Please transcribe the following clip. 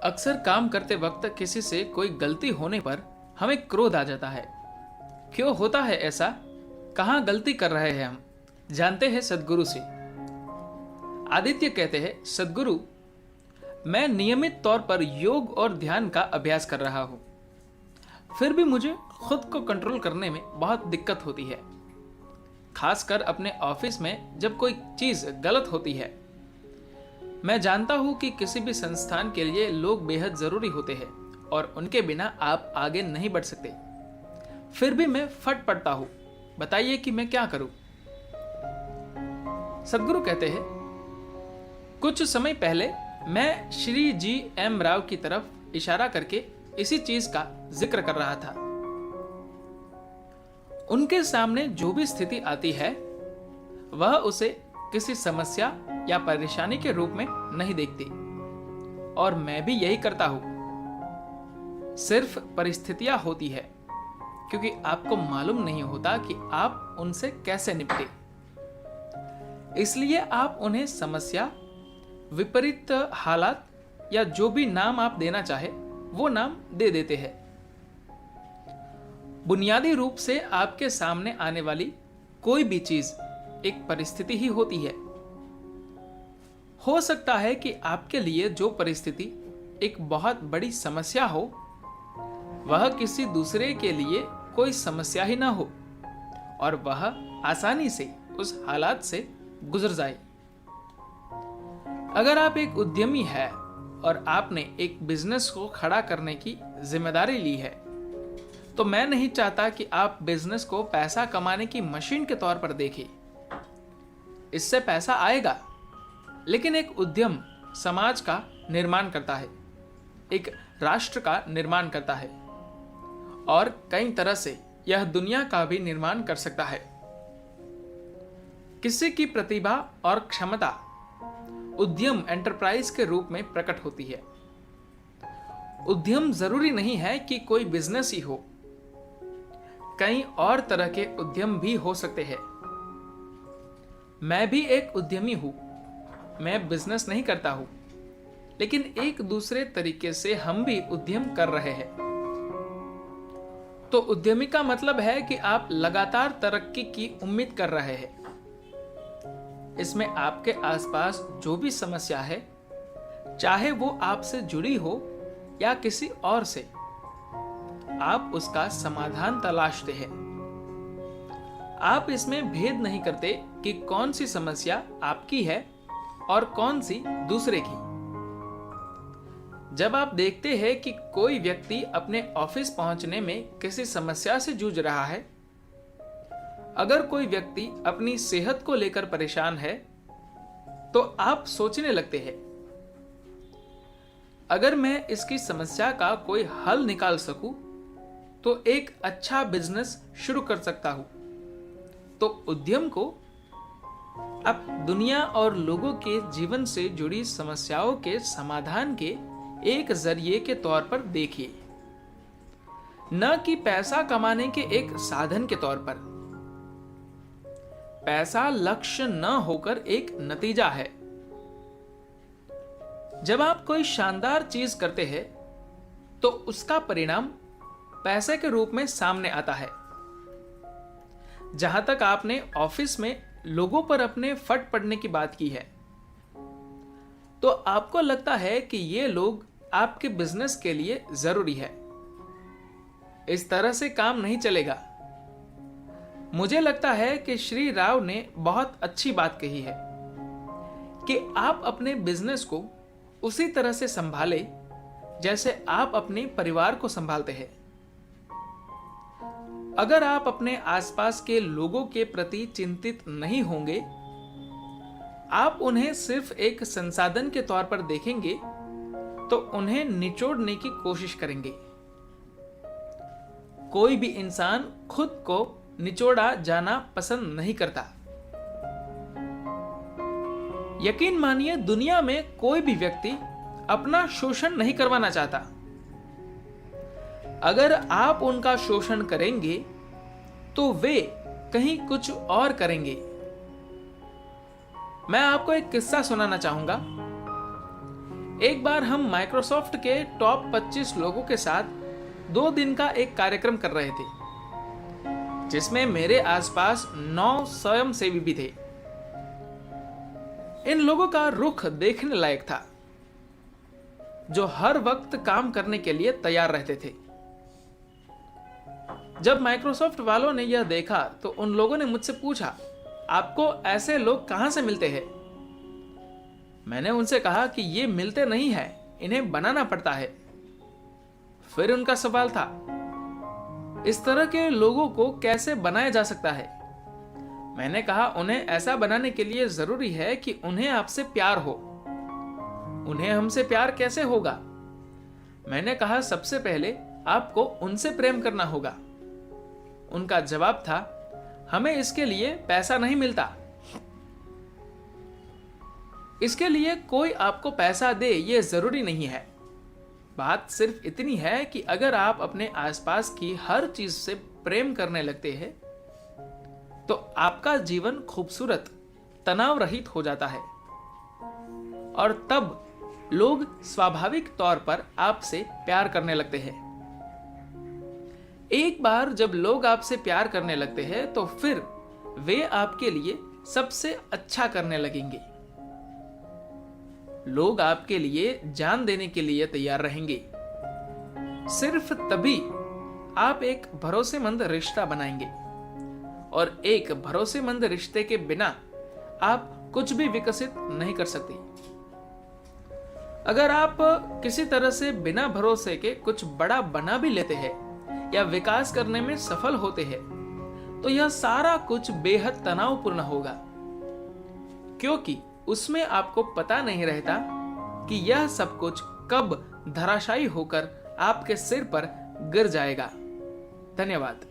अक्सर काम करते वक्त किसी से कोई गलती होने पर हमें क्रोध आ जाता है। क्यों होता है ऐसा? कहाँ गलती कर रहे हैं हम? जानते हैं सद्गुरु से। आदित्य कहते हैं, सद्गुरु, मैं नियमित तौर पर योग और ध्यान का अभ्यास कर रहा हूं, फिर भी मुझे खुद को कंट्रोल करने में बहुत दिक्कत होती है। खासकर अपने ऑफिस में जब कोई चीज गलत होती है। मैं जानता हूं कि किसी भी संस्थान के लिए लोग बेहद जरूरी होते हैं और उनके बिना आप आगे नहीं बढ़ सकते। फिर भी मैं फट पड़ता हूं। बताइए कि मैं क्या करूं? सद्गुरु कहते हैं, कुछ समय पहले मैं श्री जी एम राव की तरफ इशारा करके इसी चीज का जिक्र कर रहा था। उनके सामने जो भी स्थिति आती है वह उसे किसी समस्या या परेशानी के रूप में नहीं देखती, और मैं भी यही करता हूं। सिर्फ परिस्थितियां होती है क्योंकि आपको मालूम नहीं होता कि आप उनसे कैसे निपटे, इसलिए आप उन्हें समस्या, विपरीत हालात या जो भी नाम आप देना चाहे वो नाम दे देते हैं। बुनियादी रूप से आपके सामने आने वाली कोई भी चीज एक परिस्थिति ही होती है। हो सकता है कि आपके लिए जो परिस्थिति एक बहुत बड़ी समस्या हो, वह किसी दूसरे के लिए कोई समस्या ही ना हो और वह आसानी से उस हालात से गुजर जाए। अगर आप एक उद्यमी हैं और आपने एक बिजनेस को खड़ा करने की जिम्मेदारी ली है, तो मैं नहीं चाहता कि आप बिजनेस को पैसा कमाने की मशीन के तौर पर देखें। इससे पैसा आएगा, लेकिन एक उद्यम समाज का निर्माण करता है, एक राष्ट्र का निर्माण करता है और कई तरह से यह दुनिया का भी निर्माण कर सकता है। किसी की प्रतिभा और क्षमता उद्यम एंटरप्राइज के रूप में प्रकट होती है। उद्यम जरूरी नहीं है कि कोई बिजनेस ही हो, कई और तरह के उद्यम भी हो सकते हैं। मैं भी एक उद्यमी हूं। मैं बिजनेस नहीं करता हूं, लेकिन एक दूसरे तरीके से हम भी उद्यम कर रहे हैं। तो उद्यमी का मतलब है कि आप लगातार तरक्की की उम्मीद कर रहे हैं। इसमें आपके आसपास जो भी समस्या है, चाहे वो आपसे जुड़ी हो या किसी और से, आप उसका समाधान तलाशते हैं। आप इसमें भेद नहीं करते कि कौन सी समस्या आपकी है और कौन सी दूसरे की। जब आप देखते हैं कि कोई व्यक्ति अपने ऑफिस पहुंचने में किसी समस्या से जूझ रहा है, अगर कोई व्यक्ति अपनी सेहत को लेकर परेशान है, तो आप सोचने लगते हैं, अगर मैं इसकी समस्या का कोई हल निकाल सकूं, तो एक अच्छा बिजनेस शुरू कर सकता हूं। तो उद्यम को आप दुनिया और लोगों के जीवन से जुड़ी समस्याओं के समाधान के एक जरिए के तौर पर देखिए, न कि पैसा कमाने के एक साधन के तौर पर। पैसा लक्ष्य न होकर एक नतीजा है। जब आप कोई शानदार चीज करते हैं, तो उसका परिणाम पैसे के रूप में सामने आता है। जहां तक आपने ऑफिस में लोगों पर अपने फट पड़ने की बात की है, तो आपको लगता है कि ये लोग आपके बिजनेस के लिए जरूरी है। इस तरह से काम नहीं चलेगा। मुझे लगता है कि श्री राव ने बहुत अच्छी बात कही है कि आप अपने बिजनेस को उसी तरह से संभालें जैसे आप अपने परिवार को संभालते हैं। अगर आप अपने आसपास के लोगों के प्रति चिंतित नहीं होंगे, आप उन्हें सिर्फ एक संसाधन के तौर पर देखेंगे, तो उन्हें निचोड़ने की कोशिश करेंगे। कोई भी इंसान खुद को निचोड़ा जाना पसंद नहीं करता। यकीन मानिए, दुनिया में कोई भी व्यक्ति अपना शोषण नहीं करवाना चाहता। अगर आप उनका शोषण करेंगे, तो वे कहीं कुछ और करेंगे। मैं आपको एक किस्सा सुनाना चाहूंगा। एक बार हम माइक्रोसॉफ्ट के टॉप 25 लोगों के साथ 2 दिन का एक कार्यक्रम कर रहे थे, जिसमें मेरे आसपास 9 स्वयंसेवी भी थे। इन लोगों का रुख देखने लायक था, जो हर वक्त काम करने के लिए तैयार रहते थे। जब माइक्रोसॉफ्ट वालों ने यह देखा तो उन लोगों ने मुझसे पूछा, आपको ऐसे लोग कहां से मिलते हैं? मैंने उनसे कहा कि ये मिलते नहीं हैं, इन्हें बनाना पड़ता है। फिर उनका सवाल था, इस तरह के लोगों को कैसे बनाया जा सकता है? मैंने कहा, उन्हें ऐसा बनाने के लिए जरूरी है कि उन्हें आपसे प्यार हो। उन्हें हमसे प्यार कैसे होगा? मैंने कहा, सबसे पहले आपको उनसे प्रेम करना होगा। उनका जवाब था, हमें इसके लिए पैसा नहीं मिलता। इसके लिए कोई आपको पैसा दे ये जरूरी नहीं है। बात सिर्फ इतनी है कि अगर आप अपने आसपास की हर चीज से प्रेम करने लगते हैं तो आपका जीवन खूबसूरत, तनाव रहित हो जाता है, और तब लोग स्वाभाविक तौर पर आपसे प्यार करने लगते हैं। एक बार जब लोग आपसे प्यार करने लगते हैं तो फिर वे आपके लिए सबसे अच्छा करने लगेंगे। लोग आपके लिए जान देने के लिए तैयार रहेंगे। सिर्फ तभी आप एक भरोसेमंद रिश्ता बनाएंगे, और एक भरोसेमंद रिश्ते के बिना आप कुछ भी विकसित नहीं कर सकते। अगर आप किसी तरह से बिना भरोसे के कुछ बड़ा बना भी लेते हैं या विकास करने में सफल होते हैं, तो यह सारा कुछ बेहद तनावपूर्ण होगा, क्योंकि उसमें आपको पता नहीं रहता कि यह सब कुछ कब धराशायी होकर आपके सिर पर गिर जाएगा। धन्यवाद।